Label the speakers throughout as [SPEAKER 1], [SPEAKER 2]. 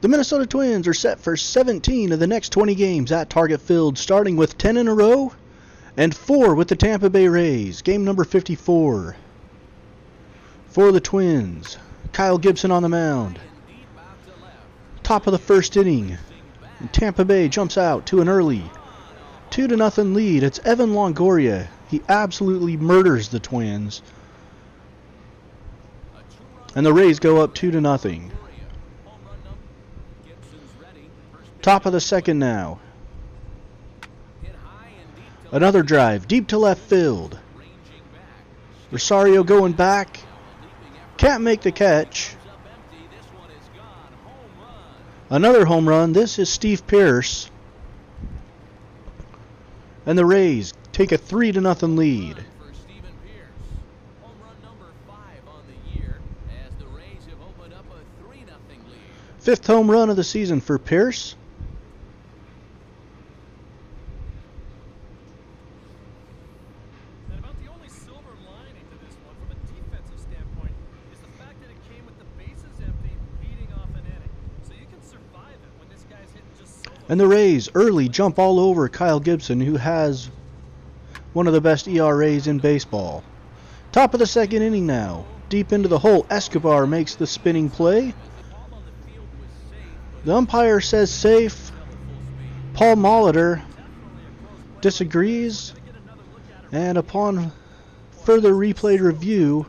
[SPEAKER 1] The Minnesota Twins are set for 17 of the next 20 games at Target Field, starting with 10 in a row and 4 with the Tampa Bay Rays. Game number 54. For the Twins, Kyle Gibson on the mound. Top of the first inning, and Tampa Bay jumps out to an early 2-0 lead. It's Evan Longoria. He absolutely murders the Twins. And the Rays go up 2-0. Top of the second now. Another drive deep to left field. Rosario going back. Can't make the catch. Another home run. This is Steve Pearce. And the Rays take a 3-0 lead. Fifth home run of the season for Pearce.
[SPEAKER 2] And about the only silver lining to this one from a defensive standpoint is the fact that it came with the bases empty, leading off an inning. So you can survive it when this guy's hitting just so.
[SPEAKER 1] And the Rays early jump all over Kyle Gibson, who has one of the best ERAs in baseball. Top of the second inning now. Deep into the hole, Escobar makes the spinning play. The umpire says safe. Paul Molitor disagrees. And upon further replay review,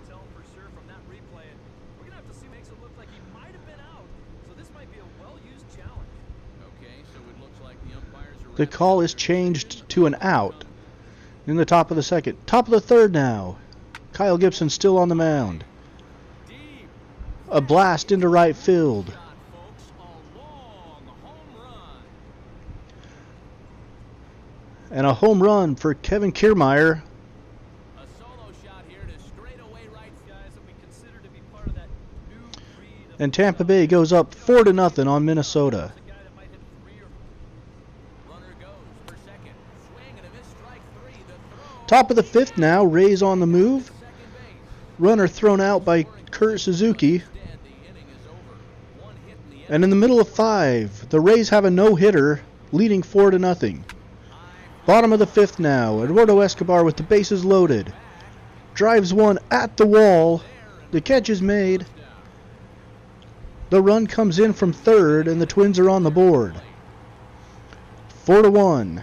[SPEAKER 1] the call is changed to an out in the top of the second. Top of the third now. Kyle Gibson still on the mound. A blast into right field. And a home run for Kevin Kiermaier. And Tampa Bay goes up 4-0 on Minnesota. Top of the fifth now, Rays on the move. Runner thrown out by Kurt Suzuki. And in the middle of 5, the Rays have a no-hitter, leading 4-0. Bottom of the fifth now, Eduardo Escobar with the bases loaded. Drives one at the wall. The catch is made. The run comes in from third, and the Twins are on the board. 4-1.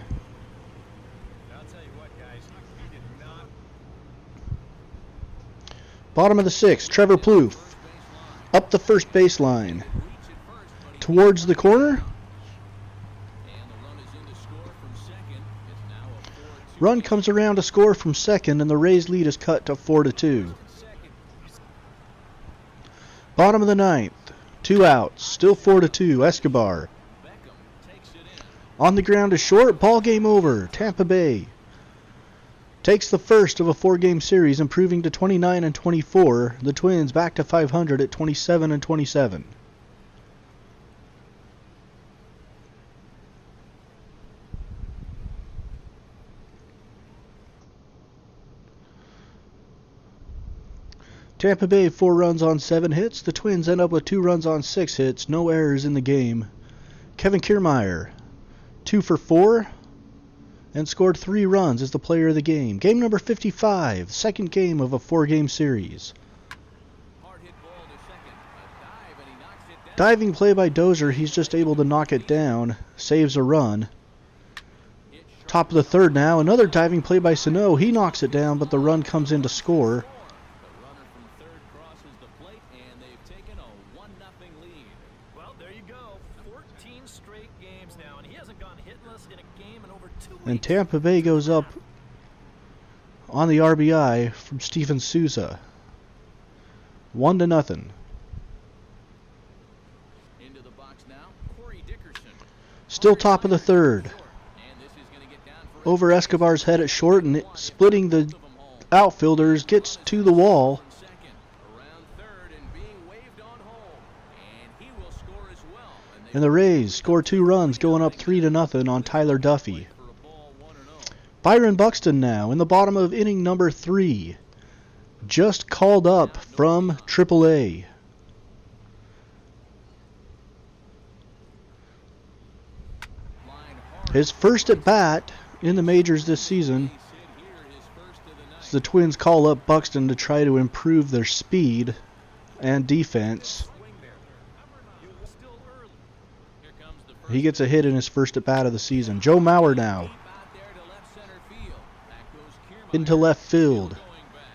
[SPEAKER 1] Bottom of the sixth, Trevor Plouffe. Up the first baseline. Towards the corner. Run comes around to score from second, and the Rays lead is cut to 4-2. Bottom of the ninth, 2 outs, still 4-2. Escobar on the ground is short. Ball game over. Tampa Bay takes the first of a 4-game series, improving to 29-24. The Twins back to 500 at 27-27. Tampa Bay 4 runs on 7 hits. The Twins end up with 2 runs on 6 hits. No errors in the game. Kevin Kiermaier, 2 for 4, and scored 3 runs as the player of the game. Game number 55, second game of a 4-game series. Diving play by Dozier. He's just able to knock it down. Saves a run. Top of the third now. Another diving play by Sano. He knocks it down, but the run comes in to score. And Tampa Bay goes up on the RBI from Steven Souza. 1-0. Still top of the third. Over Escobar's head at short, and splitting the outfielders, gets to the wall. And the Rays score 2 runs, going up 3-0 on Tyler Duffy. Byron Buxton now in the bottom of inning number 3. Just called up from AAA. His first at bat in the majors this season. As the Twins call up Buxton to try to improve their speed and defense. He gets a hit in his first at bat of the season. Joe Mauer now into left field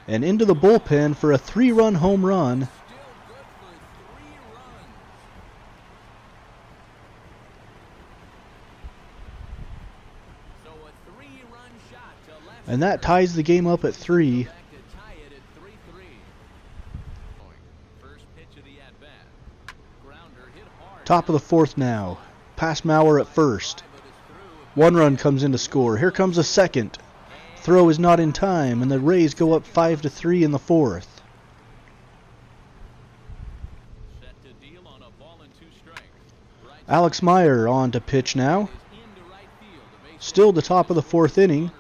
[SPEAKER 1] and into the bullpen for a 3-run home run. And that ties the game up at 3. Top of the 4th now. Past Mauer at first. 1 run comes in to score. Here comes a second. Throw is not in time, and the Rays go up 5-3 in the 4th. Alex Meyer on to pitch now. Still the top of the 4th inning.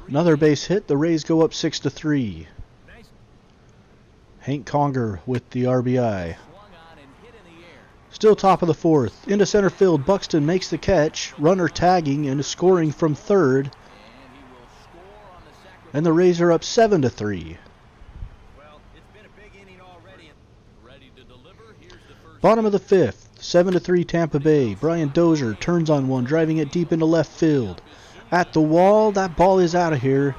[SPEAKER 1] Another base hit. The Rays go up 6-3. Hank Conger with the RBI. Still top of the 4th. Into center field. Buxton makes the catch. Runner tagging and scoring from third. And the Rays are up 7-3. Bottom of the 5th. 7-3 Tampa Bay. Brian Dozier turns on one, driving it deep into left field. At the wall, that ball is out of here.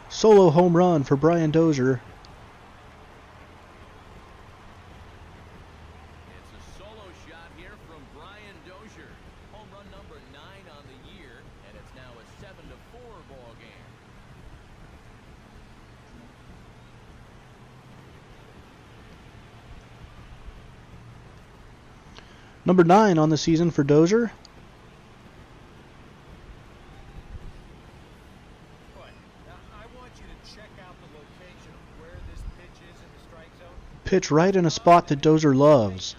[SPEAKER 1] Solo home run for Brian Dozier.
[SPEAKER 2] It's a solo shot here from Brian Dozier. Home run number 9 on the year, and it's now a 7-4 ball game.
[SPEAKER 1] Number 9 on the season for Dozier. Pitch right in a spot that Dozier loves.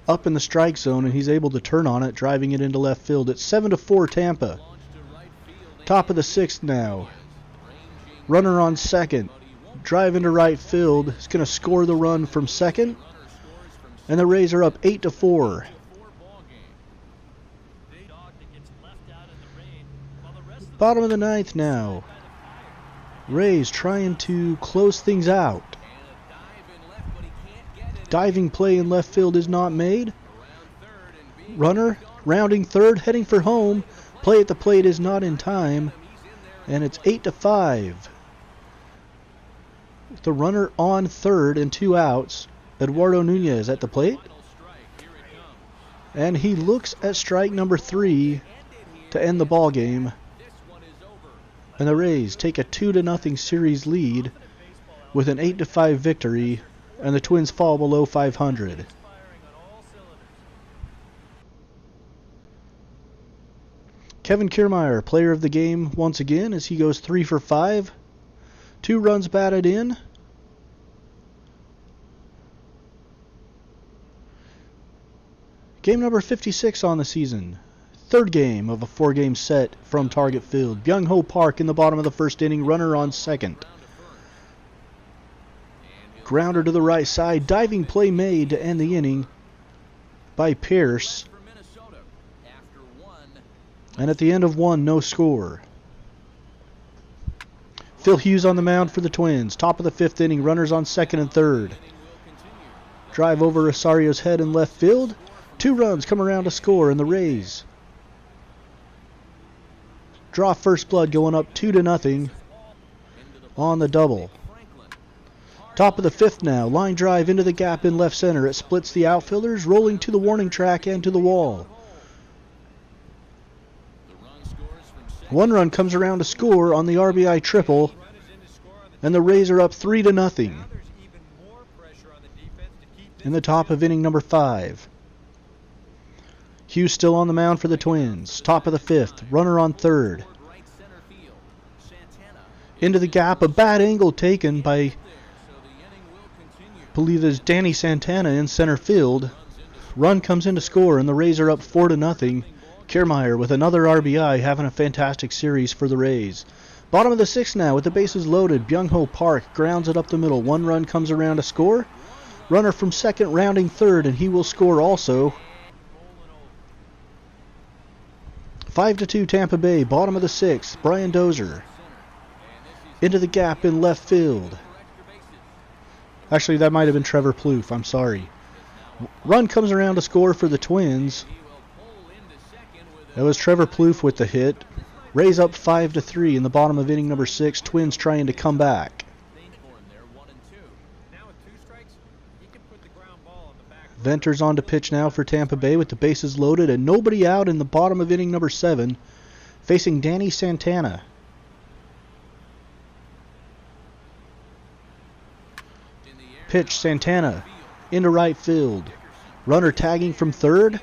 [SPEAKER 1] Up in the strike zone, and he's able to turn on it, driving it into left field. It's 7-4 Tampa. Top of the 6th now. Runner on second. Drive into right field. He's going to score the run from second. And the Rays are up 8-4. Bottom of the 9th now. Rays trying to close things out. Diving play in left field is not made. Runner rounding third, heading for home. Play at the plate is not in time. And it's 8-5. With the runner on third and 2 outs, Eduardo Nunez at the plate. And he looks at strike number 3 to end the ball game. And the Rays take a 2-0 series lead with an 8-5 victory, and the Twins fall below 500. Kevin Kiermaier, player of the game once again, as he goes 3 for 5. 2 runs batted in. Game number 56 on the season. 3rd game of a 4-game set from Target Field. Byung-Ho Park in the bottom of the 1st inning. Runner on second. Grounder to the right side. Diving play made to end the inning by Pierce. And at the end of 1, no score. Phil Hughes on the mound for the Twins. Top of the 5th inning. Runners on second and third. Drive over Rosario's head in left field. 2 runs come around to score, and the Rays draw first blood, going up 2-0 on the double. Top of the 5th now. Line drive into the gap in left center. It splits the outfielders, rolling to the warning track and to the wall. 1 run comes around to score on the RBI triple, and the Rays are up 3-0 in the top of inning number 5. Hughes still on the mound for the Twins. Top of the 5th. Runner on third. Into the gap. A bad angle taken by, I believe there's Danny Santana in center field. Run comes in to score, and the Rays are up 4-0. Kiermaier with another RBI, having a fantastic series for the Rays. Bottom of the 6th now with the bases loaded. Byung-Ho Park grounds it up the middle. 1 run comes around to score. Runner from second rounding third, and he will score also. 5-2 Tampa Bay, bottom of the sixth. Brian Dozier into the gap in left field. Actually, that might have been Trevor Plouffe. I'm sorry. Run comes around to score for the Twins. That was Trevor Plouffe with the hit. Rays up 5-3 in the bottom of inning number 6. Twins trying to come back. Venter's on to pitch now for Tampa Bay with the bases loaded and nobody out in the bottom of inning number 7, facing Danny Santana. Pitch, Santana into right field. Runner tagging from third.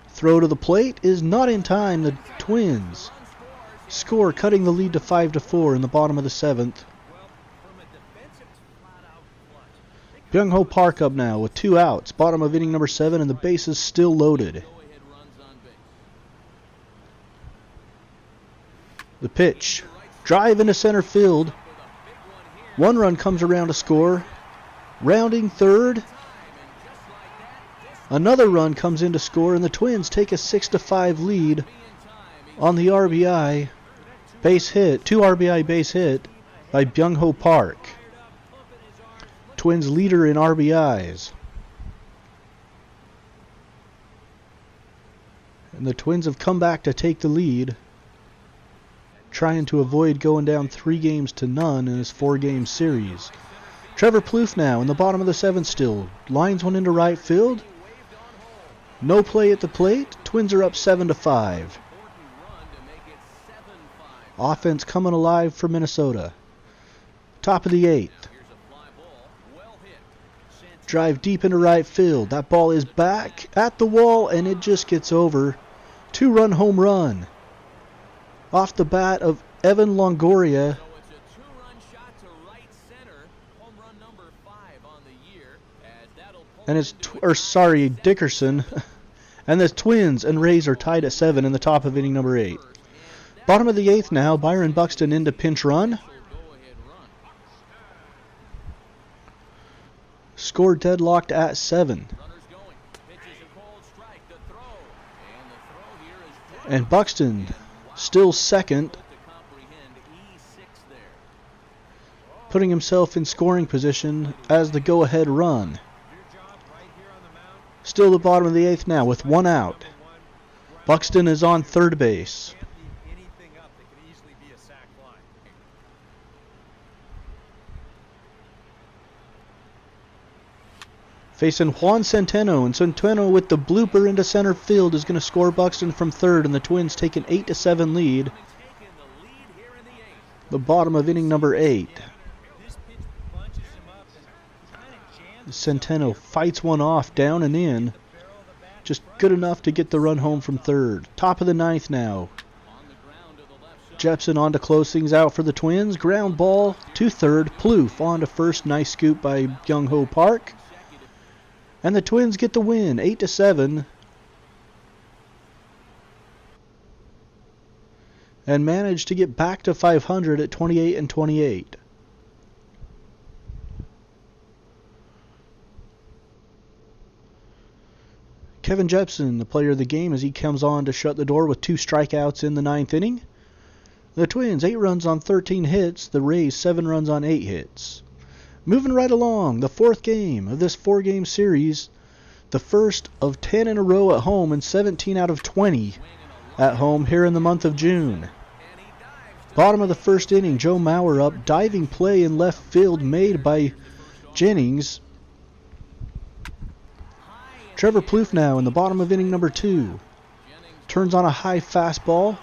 [SPEAKER 1] Throw to the plate is not in time. The Twins score, cutting the lead to 5-4 in the bottom of the 7th. Byung-Ho Park up now with 2 outs. Bottom of inning number 7 and the bases still loaded. The pitch. Drive into center field. 1 run comes around to score. Rounding third. Another run comes in to score, and the Twins take a 6-5 lead on the RBI base hit. 2 RBI base hit by Byung-Ho Park. Twins leader in RBIs. And the Twins have come back to take the lead, trying to avoid going down 3-0 in this 4-game series. Trevor Plouffe now in the bottom of the 7th still. Lines one into right field. No play at the plate. Twins are up 7-5. Offense coming alive for Minnesota. Top of the 8th. Drive deep into right field. That ball is back at the wall and it just gets over. 2-run home run off the bat of Evan Longoria. And it's Dickerson. And the Twins and Rays are tied at 7 in the top of inning number 8. Bottom of the 8th now. Byron Buxton into pinch run. Score deadlocked at 7. And Buxton still second, putting himself in scoring position as the go-ahead run. Still the bottom of the 8th now with 1 out. Buxton is on third base. Facing Juan Centeno, and Centeno with the blooper into center field is going to score Buxton from third, and the Twins take an 8-7 lead. The bottom of inning number 8. Centeno fights one off, down and in. Just good enough to get the run home from third. Top of the 9th now. Jepson on to close things out for the Twins. Ground ball to third. Plouffe on to first. Nice scoop by Byung-Ho Park. And the Twins get the win, 8-7. And manage to get back to 500 at 28-28. Kevin Jepson, the player of the game, as he comes on to shut the door with 2 strikeouts in the 9th inning. The Twins, 8 runs on 13 hits. The Rays, 7 runs on 8 hits. Moving right along, the 4th game of this 4-game series, the first of 10 in a row at home and 17 out of 20 at home here in the month of June. Bottom of the 1st inning, Joe Mauer up, diving play in left field made by Jennings. Trevor Plouffe now in the bottom of inning number 2. Turns on a high fastball,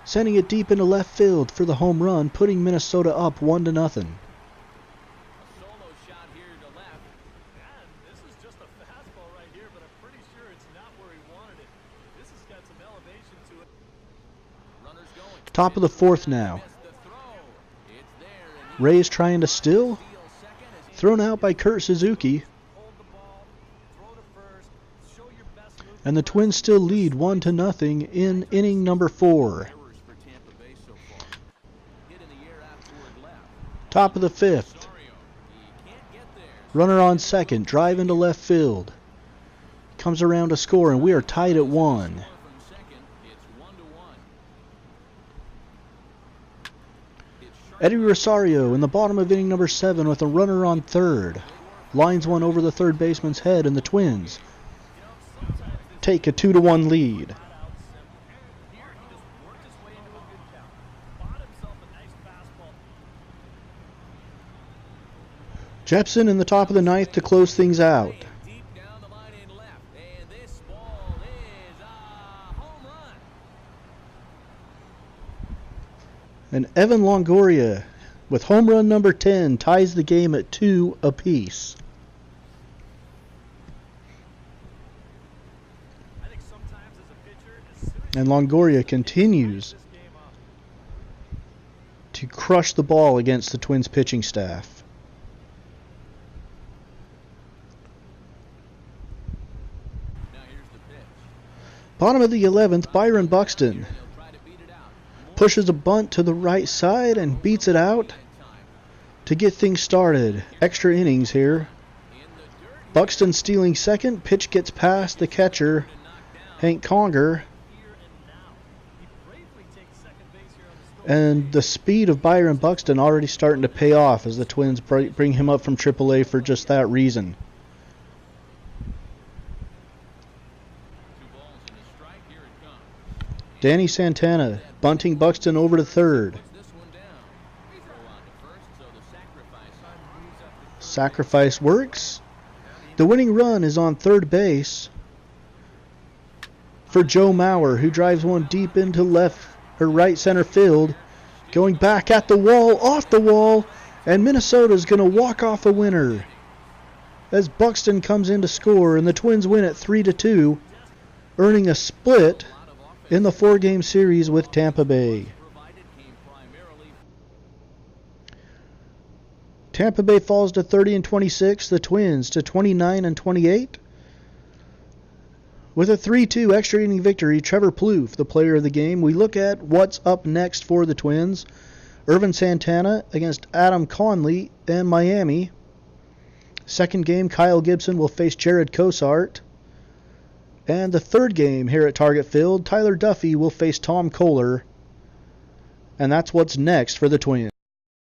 [SPEAKER 1] sending it deep into left field for the home run, putting Minnesota up 1-0. Top of the 4th now. Rays trying to steal. Thrown out by Kurt Suzuki. And the Twins still lead 1-0 in inning number 4. Top of the 5th. Runner on second, drive into left field. Comes around to score, and we are tied at 1. Eddie Rosario in the bottom of inning number 7 with a runner on third. Lines one over the third baseman's head, and the Twins take a 2-1 lead. Jepson in the top of the ninth to close things out. And Evan Longoria, with home run number 10, ties the game at 2 apiece. And Longoria continues to crush the ball against the Twins pitching staff. Bottom of the 11th, Byron Buxton pushes a bunt to the right side and beats it out to get things started. Extra innings here. Buxton stealing second. Pitch gets past the catcher, Hank Conger. And the speed of Byron Buxton already starting to pay off as the Twins bring him up from AAA for just that reason. Danny Santana bunting Buxton over to third. Sacrifice works. The winning run is on third base for Joe Mauer, who drives one deep into right center field. Going back at the wall, off the wall, and Minnesota's going to walk off a winner as Buxton comes in to score, and the Twins win at 3-2, earning a split in the 4-game series with Tampa Bay. Tampa Bay falls to 30-26, the Twins to 29-28. With a 3-2 extra inning victory, Trevor Plouffe, the player of the game. We look at what's up next for the Twins. Irvin Santana against Adam Conley and Miami. Second game, Kyle Gibson will face Jared Cosart. And the third game here at Target Field, Tyler Duffy will face Tom Kohler. And that's what's next for the Twins.